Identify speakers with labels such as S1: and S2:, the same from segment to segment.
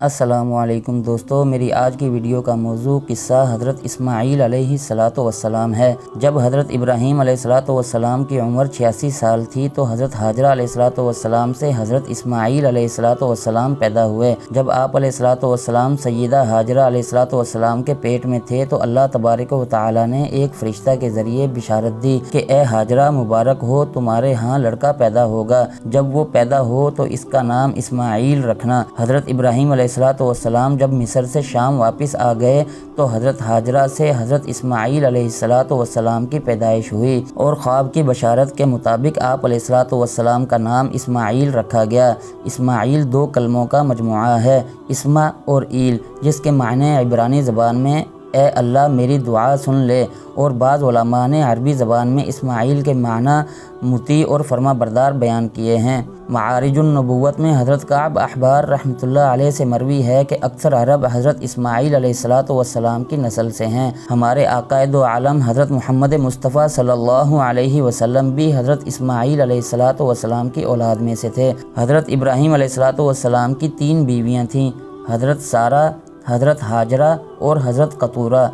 S1: السلام علیکم دوستو، میری آج کی ویڈیو کا موضوع قصہ حضرت اسماعیل علیہ السلام ہے۔ جب حضرت ابراہیم علیہ السلام کی عمر 86 سال تھی تو حضرت حاجرہ علیہ السلام سے حضرت اسماعیل علیہ السلام پیدا ہوئے۔ جب آپ علیہ السلام سیدہ حاجرہ علیہ السلام کے پیٹ میں تھے تو اللہ تبارک و تعالی نے ایک فرشتہ کے ذریعے بشارت دی کہ اے حاجرہ، مبارک ہو، تمہارے ہاں لڑکا پیدا ہوگا۔ جب وہ پیدا ہو تو اس کا نام اسماعیل رکھنا۔ حضرت ابراہیم علیہ السلام جب مصر سے شام واپس آ گئے تو حضرت حاجرہ سے حضرت اسماعیل علیہ السلام کی پیدائش ہوئی اور خواب کی بشارت کے مطابق آپ علیہ السلام کا نام اسماعیل رکھا گیا۔ اسماعیل دو کلموں کا مجموعہ ہے، اسما اور ایل، جس کے معنی عبرانی زبان میں اے اللہ میری دعا سن لے، اور بعض علماء نے عربی زبان میں اسماعیل کے معنی مطیع اور فرما بردار بیان کیے ہیں۔ معارج النبوت میں حضرت کعب احبار رحمۃ اللہ علیہ سے مروی ہے کہ اکثر عرب حضرت اسماعیل علیہ السلام کی نسل سے ہیں۔ ہمارے آقا دو عالم حضرت محمد مصطفیٰ صلی اللہ علیہ وسلم بھی حضرت اسماعیل علیہ السلام کی اولاد میں سے تھے۔ حضرت ابراہیم علیہ السلام کی 3 بیویاں تھیں، حضرت سارہ، حضرت حاجرہ اور حضرت قطورہ۔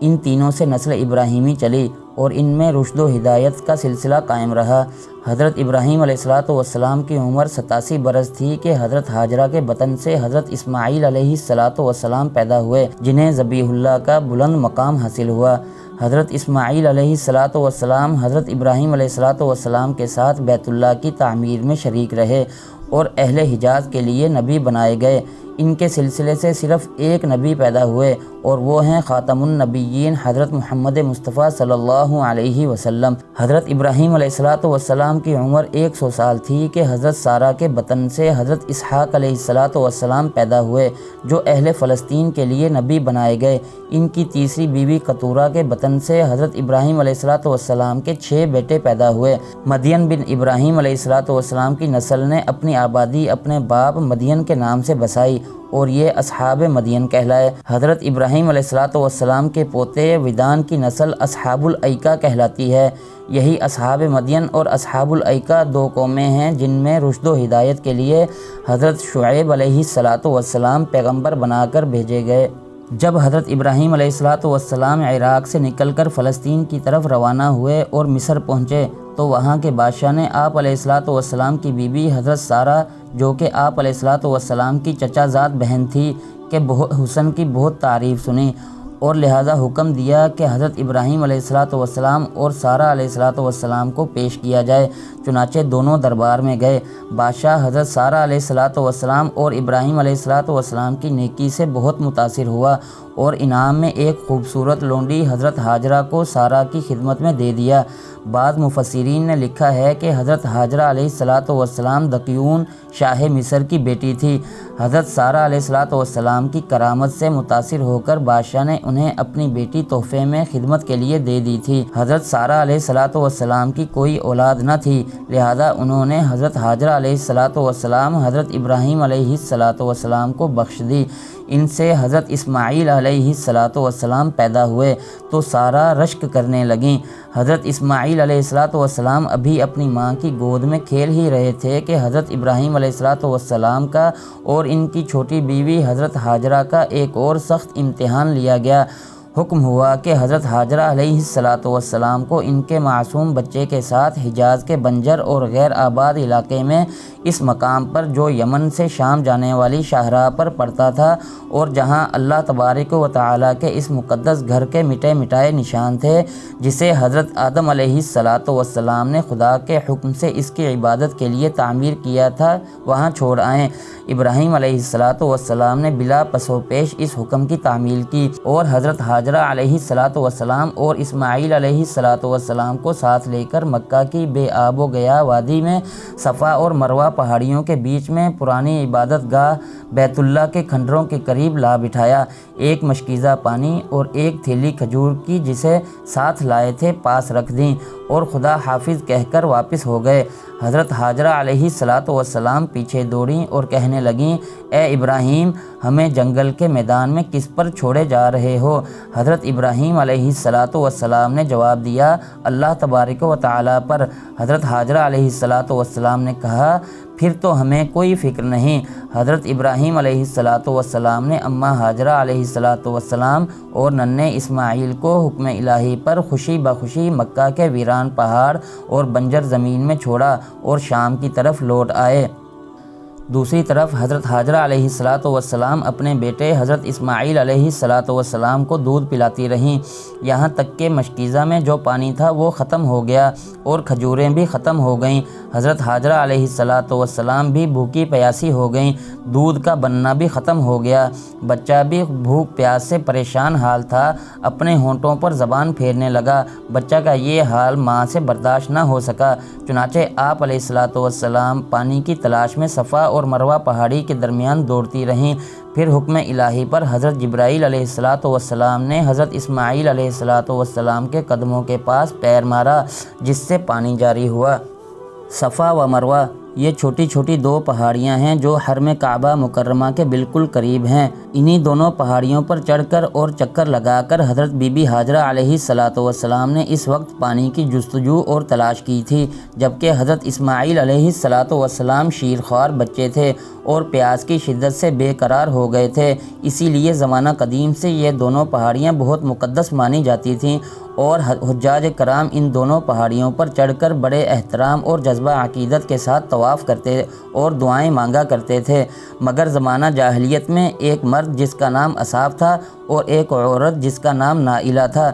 S1: ان تینوں سے نسل ابراہیمی چلی اور ان میں رشد و ہدایت کا سلسلہ قائم رہا۔ حضرت ابراہیم علیہ السلام کی عمر 87 برس تھی کہ حضرت حاجرہ کے بطن سے حضرت اسماعیل علیہ السلام پیدا ہوئے، جنہیں ذبیح اللہ کا بلند مقام حاصل ہوا۔ حضرت اسماعیل علیہ السلام حضرت ابراہیم علیہ السلام کے ساتھ بیت اللہ کی تعمیر میں شریک رہے اور اہل حجاز کے لیے نبی بنائے گئے۔ ان کے سلسلے سے صرف ایک نبی پیدا ہوئے اور وہ ہیں خاتم النبیین حضرت محمد مصطفیٰ صلی اللہ علیہ وسلم۔ حضرت ابراہیم علیہ السلام کی عمر 100 سال تھی کہ حضرت سارہ کے بطن سے حضرت اسحاق علیہ السلام پیدا ہوئے، جو اہل فلسطین کے لیے نبی بنائے گئے۔ ان کی تیسری بیوی قطورہ کے بطن سے حضرت ابراہیم علیہ السلام کے 6 بیٹے پیدا ہوئے۔ مدین بن ابراہیم علیہ السلام کی نسل نے اپنی آبادی اپنے باپ مدین کے نام سے بسائی اور یہ اصحاب مدین کہلائے۔ حضرت ابراہیم علیہ السلام کے پوتے ودان کی نسل اصحاب الایکہ کہلاتی ہے۔ یہی اصحاب مدین اور اصحاب الایکہ 2 قومیں ہیں جن میں رشد و ہدایت کے لیے حضرت شعیب علیہ السلام پیغمبر بنا کر بھیجے گئے۔ جب حضرت ابراہیم علیہ السلام عراق سے نکل کر فلسطین کی طرف روانہ ہوئے اور مصر پہنچے تو وہاں کے بادشاہ نے آپ علیہ السلام کی بیوی حضرت سارہ، جو کہ آپ علیہ السلام کی چچا زاد بہن تھی، کے حسن کی بہت تعریف سنی اور لہذا حکم دیا کہ حضرت ابراہیم علیہ السلام اور سارہ علیہ السلام کو پیش کیا جائے۔ چنانچہ دونوں دربار میں گئے۔ بادشاہ حضرت سارہ علیہ السلام اور ابراہیم علیہ السلام کی نیکی سے بہت متاثر ہوا اور انعام میں ایک خوبصورت لونڈی حضرت حاجرہ کو سارہ کی خدمت میں دے دیا۔ بعض مفسرین نے لکھا ہے کہ حضرت حاجرہ علیہ السلام دقیون شاہ مصر کی بیٹی تھی۔ حضرت سارہ علیہ السلام کی کرامت سے متاثر ہو کر بادشاہ نے انہیں اپنی بیٹی تحفے میں خدمت کے لیے دے دی تھی۔ حضرت سارہ علیہ السلام کی کوئی اولاد نہ تھی، لہذا انہوں نے حضرت حاجرہ علیہ السلام حضرت ابراہیم علیہ السلام کو بخش دی۔ ان سے حضرت اسماعیل علیہ السلام پیدا ہوئے تو سارہ رشک کرنے لگیں۔ حضرت اسماعیل علیہ السلام ابھی اپنی ماں کی گود میں کھیل ہی رہے تھے کہ حضرت ابراہیم علیہ السلام کا اور ان کی چھوٹی بیوی حضرت حاجرہ کا ایک اور سخت امتحان لیا گیا۔ حکم ہوا کہ حضرت حاجرہ علیہ السلام کو ان کے معصوم بچے کے ساتھ حجاز کے بنجر اور غیر آباد علاقے میں اس مقام پر جو یمن سے شام جانے والی شاہراہ پر پڑتا تھا اور جہاں اللہ تبارک و تعالیٰ کے اس مقدس گھر کے مٹے مٹائے نشان تھے، جسے حضرت آدم علیہ السلام نے خدا کے حکم سے اس کی عبادت کے لیے تعمیر کیا تھا، وہاں چھوڑ آئیں۔ ابراہیم علیہ السلام نے بلا پس و پیش اس حکم کی تعمیل کی اور حضرت حاجرہ علیہ السلام اور اسماعیل علیہ السلام کو ساتھ لے کر مکہ کی بے آب و گیا وادی میں صفا اور مروہ پہاڑیوں کے بیچ میں پرانی عبادت گاہ بیت اللہ کے کھنڈروں کے قریب لا بٹھایا۔ ایک مشکیزہ پانی اور ایک تھیلی کھجور کی جسے ساتھ لائے تھے پاس رکھ دیں اور خدا حافظ کہہ کر واپس ہو گئے۔ حضرت حاجرہ علیہ السلام پیچھے دوڑیں اور کہنے لگیں، اے ابراہیم، ہمیں جنگل کے میدان میں کس پر چھوڑے جا رہے ہو؟ حضرت ابراہیم علیہ السلام نے جواب دیا، اللہ تبارک و تعالیٰ پر۔ حضرت حاجرہ علیہ السلام نے کہا، پھر تو ہمیں کوئی فکر نہیں۔ حضرت ابراہیم علیہ السلام نے اماں ہاجرہ علیہ السلام اور ننھے اسماعیل کو حکم الہی پر خوشی بخوشی مکہ کے ویران پہاڑ اور بنجر زمین میں چھوڑا اور شام کی طرف لوٹ آئے۔ دوسری طرف حضرت ہاجرہ علیہ السلام اپنے بیٹے حضرت اسماعیل علیہ السلام کو دودھ پلاتی رہیں، یہاں تک کہ مشکیزہ میں جو پانی تھا وہ ختم ہو گیا اور کھجوریں بھی ختم ہو گئیں۔ حضرت ہاجرہ علیہ السلام بھی بھوکی پیاسی ہو گئیں، دودھ کا بننا بھی ختم ہو گیا۔ بچہ بھی بھوک پیاس سے پریشان حال تھا، اپنے ہونٹوں پر زبان پھیرنے لگا۔ بچہ کا یہ حال ماں سے برداشت نہ ہو سکا، چنانچہ آپ علیہ السلام پانی کی تلاش میں صفا اور مروہ پہاڑی کے درمیان دوڑتی رہیں۔ پھر حکم الہی پر حضرت جبرائیل علیہ السلام نے حضرت اسماعیل علیہ السلام کے قدموں کے پاس پیر مارا، جس سے پانی جاری ہوا۔ صفا و مروہ یہ چھوٹی چھوٹی دو پہاڑیاں ہیں جو حرم کعبہ مکرمہ کے بالکل قریب ہیں۔ انہی دونوں پہاڑیوں پر چڑھ کر اور چکر لگا کر حضرت بی بی ہاجرہ علیہ السلام نے اس وقت پانی کی جستجو اور تلاش کی تھی، جبکہ حضرت اسماعیل علیہ السلام شیرخوار بچے تھے اور پیاس کی شدت سے بے قرار ہو گئے تھے۔ اسی لیے زمانہ قدیم سے یہ دونوں پہاڑیاں بہت مقدس مانی جاتی تھیں اور حجاج کرام ان دونوں پہاڑیوں پر چڑھ کر بڑے احترام اور جذبہ عقیدت کے ساتھ طواف کرتے اور دعائیں مانگا کرتے تھے۔ مگر زمانہ جاہلیت میں ایک مرد جس کا نام اصاف تھا اور ایک عورت جس کا نام نائلہ تھا،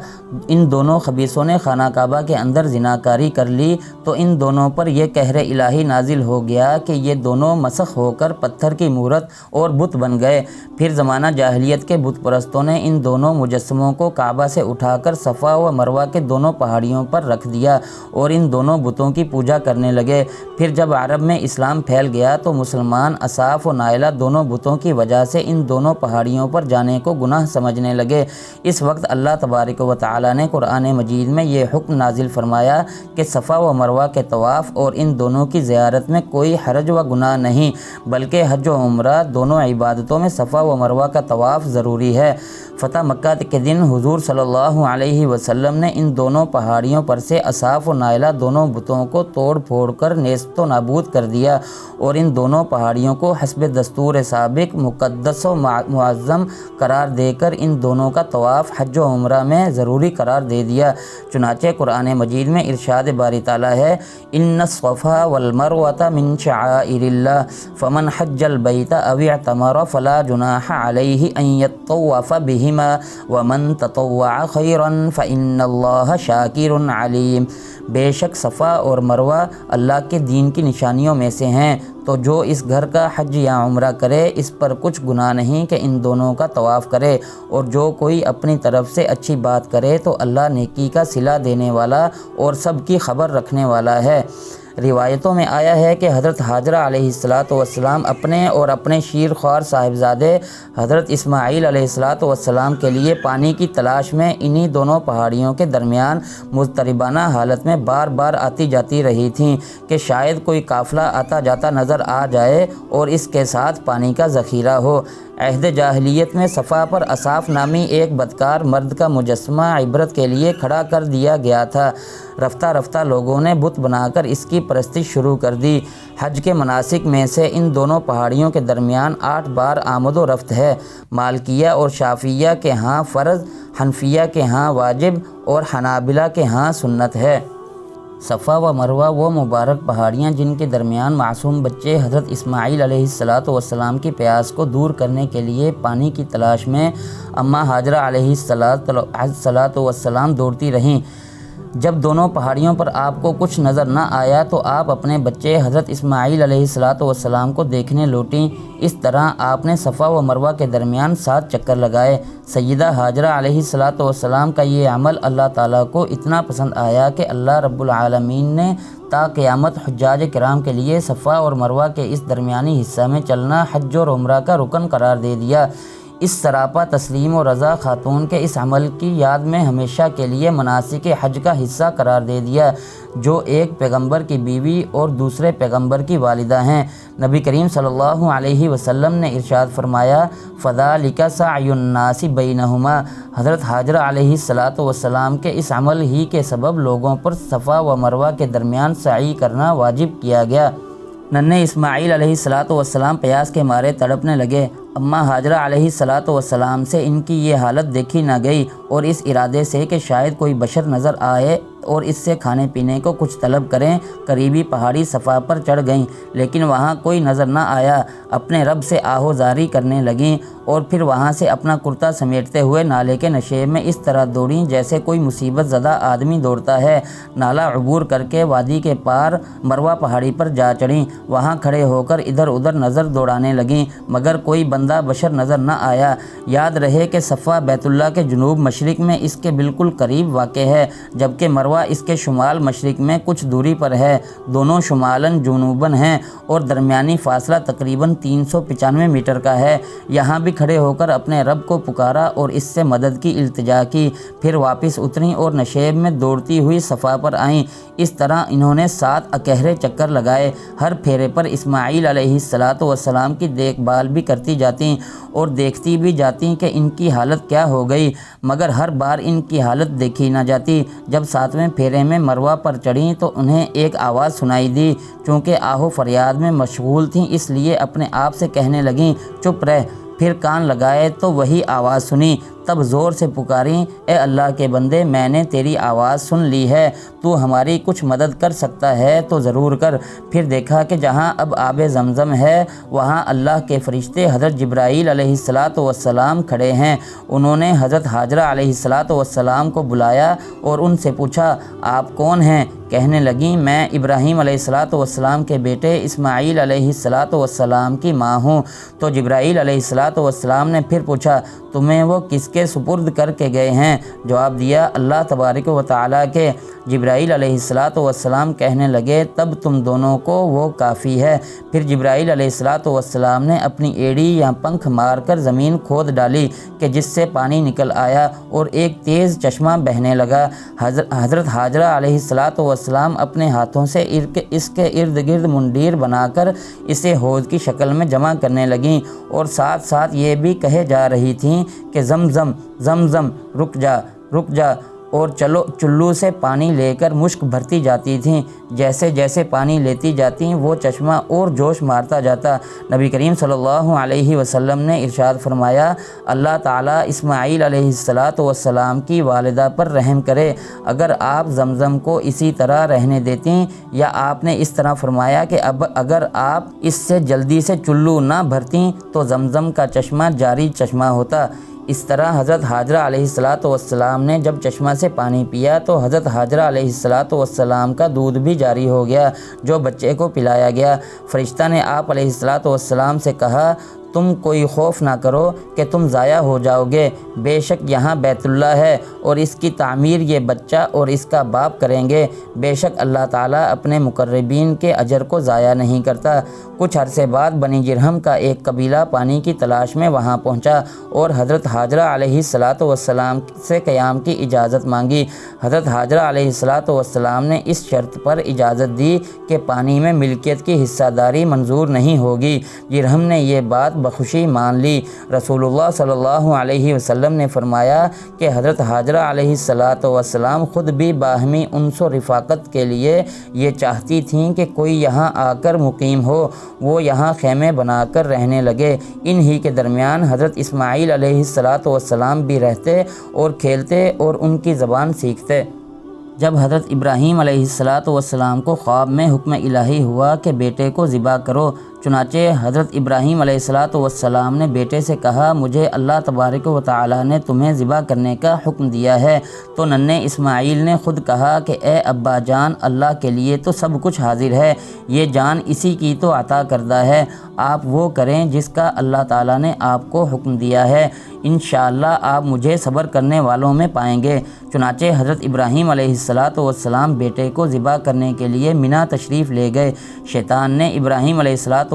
S1: ان دونوں خبیثوں نے خانہ کعبہ کے اندر زناکاری کر لی، تو ان دونوں پر یہ قہر الہی نازل ہو گیا کہ یہ دونوں مسخ ہو کر پتھر کی مورت اور بت بن گئے۔ پھر زمانہ جاہلیت کے بت پرستوں نے ان دونوں مجسموں کو کعبہ سے اٹھا کر صفا و مروہ کے دونوں پہاڑیوں پر رکھ دیا اور ان دونوں بتوں کی پوجا کرنے لگے۔ پھر جب عرب میں اسلام پھیل گیا تو مسلمان اصاف و نائلہ دونوں بتوں کی وجہ سے ان دونوں پہاڑیوں پر جانے کو گناہ سمجھنے لگے۔ اس وقت اللہ تبارک و تعالی نے قرآن مجید میں یہ حکم نازل فرمایا کہ صفا و مروہ کے طواف اور ان دونوں کی زیارت میں کوئی حرج و گناہ نہیں، بلکہ حج و عمرہ دونوں عبادتوں میں صفا و مروہ کا طواف ضروری ہے۔ فتح مکہ کے دن حضور صلی اللہ علیہ وسلم نے ان دونوں پہاڑیوں پر سے اصاف و نائلہ دونوں بتوں کو توڑ پھوڑ کر نیست و نابود کر دیا اور ان دونوں پہاڑیوں کو حسب دستور سابق مقدس و معظم قرار دے کر ان دونوں کا طواف حج و عمرہ میں ضروری قرار دے دیا۔ چنانچہ قرآن مجید میں ارشاد باری تعالیٰ ہے، ان الصفا والمروۃ من شعائر اللہ فمن حج البیت او اعتمر فلا جناح علیہ ان یطوف بہما ومن تطوع خیرا فإن اللہ شاکر علیم۔ بے شک صفا اور مروہ اللہ کے دین کی نشانیوں میں سے ہیں، تو جو اس گھر کا حج یا عمرہ کرے اس پر کچھ گناہ نہیں کہ ان دونوں کا طواف کرے، اور جو کوئی اپنی طرف سے اچھی بات کرے تو اللہ نیکی کا صلہ دینے والا اور سب کی خبر رکھنے والا ہے۔ روایتوں میں آیا ہے کہ حضرت ہاجرہ علیہ السلام اپنے اور اپنے شیرخوار صاحبزادے حضرت اسماعیل علیہ السلام کے لیے پانی کی تلاش میں انہی دونوں پہاڑیوں کے درمیان مضطربانہ حالت میں بار بار آتی جاتی رہی تھیں کہ شاید کوئی قافلہ آتا جاتا نظر آ جائے اور اس کے ساتھ پانی کا ذخیرہ ہو۔ عہد جاہلیت میں صفا پر اصاف نامی ایک بدکار مرد کا مجسمہ عبرت کے لیے کھڑا کر دیا گیا تھا۔ رفتہ رفتہ لوگوں نے بت بنا کر اس کی پرستش شروع کر دی۔ حج کے مناسک میں سے ان دونوں پہاڑیوں کے درمیان 8 بار آمد و رفت ہے۔ مالکیہ اور شافعیہ کے ہاں فرض، حنفیہ کے ہاں واجب اور حنابلہ کے ہاں سنت ہے۔ صفا و مروہ وہ مبارک پہاڑیاں جن کے درمیان معصوم بچے حضرت اسماعیل علیہ السلام کی پیاس کو دور کرنے کے لیے پانی کی تلاش میں اماں ہاجرہ علیہ السلام دوڑتی رہیں۔ جب دونوں پہاڑیوں پر آپ کو کچھ نظر نہ آیا تو آپ اپنے بچے حضرت اسماعیل علیہ السلام کو دیکھنے لوٹیں۔ اس طرح آپ نے صفا و مروہ کے درمیان 7 چکر لگائے۔ سیدہ ہاجرہ علیہ السلام کا یہ عمل اللہ تعالیٰ کو اتنا پسند آیا کہ اللہ رب العالمین نے تا قیامت حجاج کرام کے لیے صفا اور مروہ کے اس درمیانی حصہ میں چلنا حج اور عمرہ کا رکن قرار دے دیا۔ اس سراپا تسلیم و رضا خاتون کے اس عمل کی یاد میں ہمیشہ کے لیے مناسک حج کا حصہ قرار دے دیا، جو ایک پیغمبر کی بیوی اور دوسرے پیغمبر کی والدہ ہیں۔ نبی کریم صلی اللہ علیہ وسلم نے ارشاد فرمایا، فذلک سعی الناس بینہما۔ حضرت ہاجرہ علیہ السلام کے اس عمل ہی کے سبب لوگوں پر صفا و مروہ کے درمیان سعی کرنا واجب کیا گیا۔ ننھے اسماعیل علیہ السلام پیاس کے مارے تڑپنے لگے۔ اماں ہاجرہ علیہ السلام سے ان کی یہ حالت دیکھی نہ گئی اور اس ارادے سے کہ شاید کوئی بشر نظر آئے اور اس سے کھانے پینے کو کچھ طلب کریں، قریبی پہاڑی صفا پر چڑھ گئیں، لیکن وہاں کوئی نظر نہ آیا۔ اپنے رب سے آہوزاری کرنے لگیں اور پھر وہاں سے اپنا کرتا سمیٹتے ہوئے نالے کے نشیب میں اس طرح دوڑیں جیسے کوئی مصیبت زدہ آدمی دوڑتا ہے۔ نالا عبور کر کے وادی کے پار مروہ پہاڑی پر جا چڑھیں۔ وہاں کھڑے ہو کر ادھر ادھر نظر دوڑانے لگیں، مگر کوئی بندہ بشر نظر نہ آیا۔ یاد رہے کہ صفا بیت اللہ کے جنوب مشرق میں اس کے بالکل قریب واقع ہے، جبکہ مروہ اس کے شمال مشرق میں کچھ دوری پر ہے۔ دونوں شمالاً جنوباً ہیں اور درمیانی فاصلہ تقریباً 395 میٹر کا ہے۔ یہاں بھی کھڑے ہو کر اپنے رب کو پکارا اور اس سے مدد کی التجا کی، پھر واپس اتریں اور نشیب میں دوڑتی ہوئی صفا پر آئیں۔ اس طرح انہوں نے 7 اکہرے چکر لگائے۔ ہر پھیرے پر اسماعیل علیہ السلام کی دیکھ بھال بھی کرتی جاتیں اور دیکھتی بھی جاتیں کہ ان کی حالت کیا ہو گئی، مگر ہر بار ان کی حالت دیکھی نہ جاتی۔ جب 7ویں پھیرے میں مروہ پر چڑھیں تو انہیں ایک آواز سنائی دی۔ چونکہ آہو فریاد میں مشغول تھیں اس لیے اپنے آپ سے کہنے لگیں، چپ رہ۔ پھر کان لگائے تو وہی آواز سنی۔ تب زور سے پکاریں، اے اللہ کے بندے، میں نے تیری آواز سن لی ہے، تو ہماری کچھ مدد کر سکتا ہے تو ضرور کر۔ پھر دیکھا کہ جہاں اب آب زمزم ہے وہاں اللہ کے فرشتے حضرت جبرائیل علیہ السلام کھڑے ہیں۔ انہوں نے حضرت ہاجرہ علیہ السلام کو بلایا اور ان سے پوچھا، آپ کون ہیں؟ کہنے لگیں، میں ابراہیم علیہ السلام کے بیٹے اسماعیل علیہ السلام کی ماں ہوں۔ تو جبرائیل علیہ السلام نے پھر پوچھا، تمہیں وہ کس کے سپرد کر کے گئے ہیں؟ جواب دیا، اللہ تبارک و تعالیٰ کے۔ جبرائیل علیہ السلام کہنے لگے، تب تم دونوں کو وہ کافی ہے۔ پھر جبرائیل علیہ السلام نے اپنی ایڑی یا پنکھ مار کر زمین کھود ڈالی کہ جس سے پانی نکل آیا اور ایک تیز چشمہ بہنے لگا۔ حضرت ہاجرہ علیہ السلام اپنے ہاتھوں سے اس کے ارد گرد منڈیر بنا کر اسے حوض کی شکل میں جمع کرنے لگیں اور ساتھ ساتھ یہ بھی کہے جا رہی تھیں کہ زمزم زمزم، رک جا رک جا، اور چلو سے پانی لے کر مشک بھرتی جاتی تھیں۔ جیسے جیسے پانی لیتی جاتیں وہ چشمہ اور جوش مارتا جاتا۔ نبی کریم صلی اللہ علیہ وسلم نے ارشاد فرمایا، اللہ تعالیٰ اسماعیل علیہ السلام کی والدہ پر رحم کرے۔ اگر آپ زمزم کو اسی طرح رہنے دیتیں، یا آپ نے اس طرح فرمایا کہ اگر آپ اس سے جلدی سے چلو نہ بھرتیں تو زمزم کا چشمہ جاری چشمہ ہوتا۔ اس طرح حضرت ہاجرہ علیہ السلام نے جب چشمہ سے پانی پیا تو حضرت ہاجرہ علیہ السلام کا دودھ بھی جاری ہو گیا جو بچے کو پلایا گیا۔ فرشتہ نے آپ علیہ السلام سے کہا، تم کوئی خوف نہ کرو کہ تم ضائع ہو جاؤ گے، بے شک یہاں بیت اللہ ہے اور اس کی تعمیر یہ بچہ اور اس کا باپ کریں گے۔ بے شک اللہ تعالیٰ اپنے مقربین کے اجر کو ضائع نہیں کرتا۔ کچھ عرصے بعد بنی جرہم کا ایک قبیلہ پانی کی تلاش میں وہاں پہنچا اور حضرت ہاجرہ علیہ السلام سے قیام کی اجازت مانگی۔ حضرت ہاجرہ علیہ السلام نے اس شرط پر اجازت دی کہ پانی میں ملکیت کی حصہ داری منظور نہیں ہوگی۔ جرہم نے یہ بات بخوشی مان لی۔ رسول اللہ صلی اللہ علیہ وسلم نے فرمایا کہ حضرت ہاجرہ علیہ السلام خود بھی باہمی انس و رفاقت کے لیے یہ چاہتی تھیں کہ کوئی یہاں آ کر مقیم ہو۔ وہ یہاں خیمے بنا کر رہنے لگے۔ انہی کے درمیان حضرت اسماعیل علیہ السلام بھی رہتے اور کھیلتے اور ان کی زبان سیکھتے۔ جب حضرت ابراہیم علیہ السلام کو خواب میں حکم الہی ہوا کہ بیٹے کو ذبح کرو، چنانچہ حضرت ابراہیم علیہ السلام نے بیٹے سے کہا، مجھے اللہ تبارک و تعالیٰ نے تمہیں ذبح کرنے کا حکم دیا ہے۔ تو ننھے اسماعیل نے خود کہا کہ اے ابا جان، اللہ کے لیے تو سب کچھ حاضر ہے، یہ جان اسی کی تو عطا کردہ ہے، آپ وہ کریں جس کا اللہ تعالیٰ نے آپ کو حکم دیا ہے، انشاءاللہ آپ مجھے صبر کرنے والوں میں پائیں گے۔ چنانچہ حضرت ابراہیم علیہ السلام بیٹے کو ذبح کرنے کے لیے منی تشریف لے گئے۔ شیطان نے ابراہیم علیہ